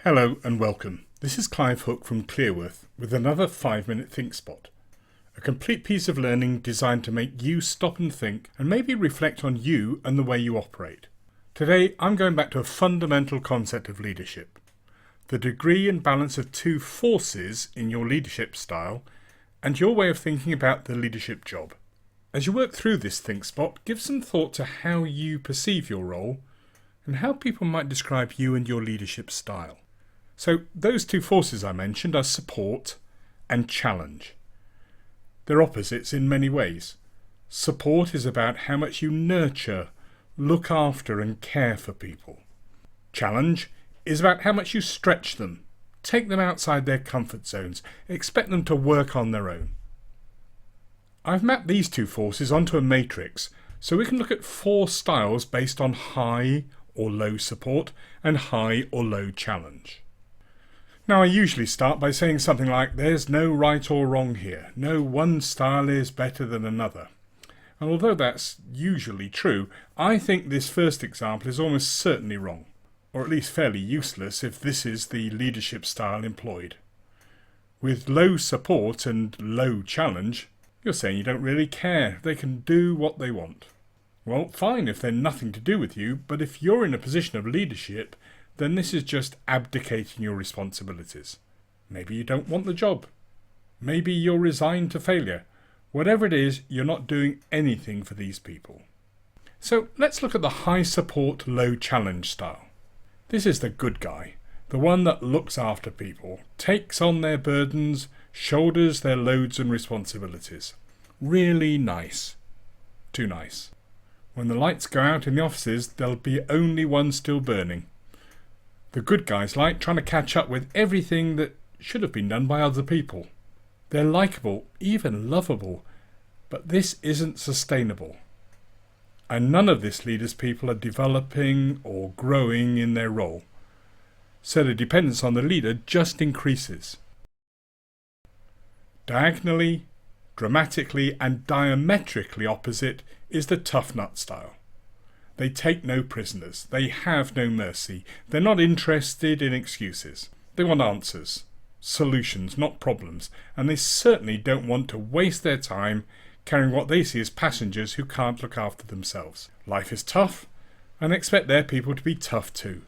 Hello and welcome. This is Clive Hook from Clearworth with another 5-minute Thinkspot. A complete piece of learning designed to make you stop and think and maybe reflect on you and the way you operate. Today I'm going back to a fundamental concept of leadership. The degree and balance of two forces in your leadership style and your way of thinking about the leadership job. As you work through this Thinkspot, give some thought to how you perceive your role and how people might describe you and your leadership style. So those two forces I mentioned are support and challenge. They're opposites in many ways. Support is about how much you nurture, look after and care for people. Challenge is about how much you stretch them, take them outside their comfort zones, expect them to work on their own. I've mapped these two forces onto a matrix so we can look at 4 styles based on high or low support and high or low challenge. Now I usually start by saying something like there's no right or wrong here, no one style is better than another. And although that's usually true, I think this first example is almost certainly wrong, or at least fairly useless if this is the leadership style employed. With low support and low challenge, you're saying you don't really care, they can do what they want. Well, fine if they're nothing to do with you, but if you're in a position of leadership, then this is just abdicating your responsibilities. Maybe you don't want the job. Maybe you're resigned to failure. Whatever it is, you're not doing anything for these people. So let's look at the high support, low challenge style. This is the good guy, the one that looks after people, takes on their burdens, shoulders their loads and responsibilities. Really nice. Too nice. When the lights go out in the offices, there'll be only one still burning. The good guys like trying to catch up with everything that should have been done by other people. They're likeable, even lovable, but this isn't sustainable. And none of this leaders' people are developing or growing in their role. So the dependence on the leader just increases. Diagonally, dramatically and diametrically opposite is the tough nut style. They take no prisoners, they have no mercy, they're not interested in excuses. They want answers, solutions, not problems, and they certainly don't want to waste their time carrying what they see as passengers who can't look after themselves. Life is tough, and they expect their people to be tough too.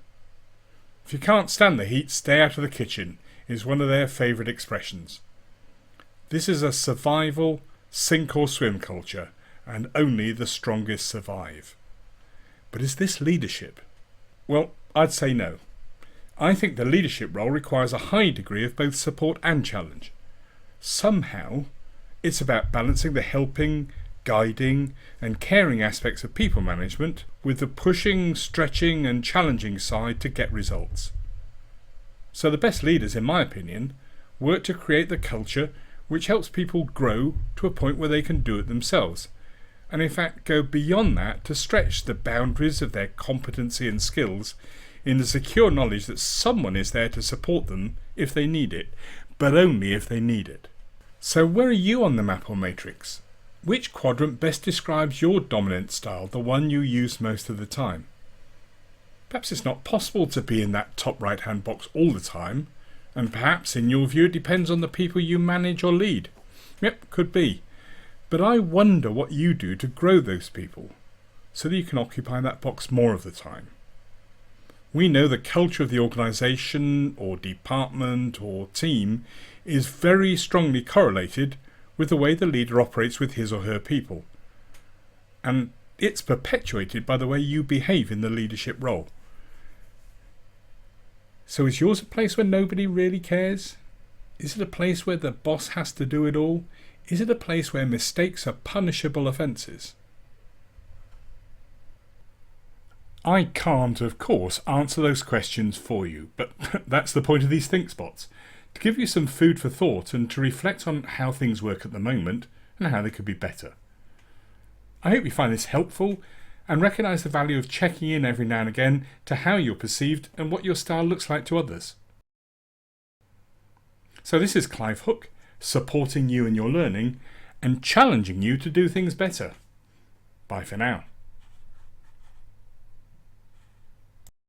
If you can't stand the heat, stay out of the kitchen, is one of their favourite expressions. This is a survival, sink or swim culture, and only the strongest survive. But is this leadership? Well, I'd say no. I think the leadership role requires a high degree of both support and challenge. Somehow, it's about balancing the helping, guiding and caring aspects of people management with the pushing, stretching and challenging side to get results. So the best leaders, in my opinion, work to create the culture which helps people grow to a point where they can do it themselves, and in fact go beyond that to stretch the boundaries of their competency and skills in the secure knowledge that someone is there to support them if they need it, but only if they need it. So where are you on the map or matrix? Which quadrant best describes your dominant style, the one you use most of the time? Perhaps it's not possible to be in that top right hand box all the time, and perhaps in your view it depends on the people you manage or lead. Yep, could be. But I wonder what you do to grow those people so that you can occupy that box more of the time. We know the culture of the organisation or department or team is very strongly correlated with the way the leader operates with his or her people. And it's perpetuated by the way you behave in the leadership role. So is yours a place where nobody really cares? Is it a place where the boss has to do it all? Is it a place where mistakes are punishable offences? I can't, of course, answer those questions for you, but that's the point of these Thinksports, to give you some food for thought and to reflect on how things work at the moment and how they could be better. I hope you find this helpful and recognise the value of checking in every now and again to how you're perceived and what your style looks like to others. So this is Clive Hook, supporting you in your learning and challenging you to do things better. Bye for now.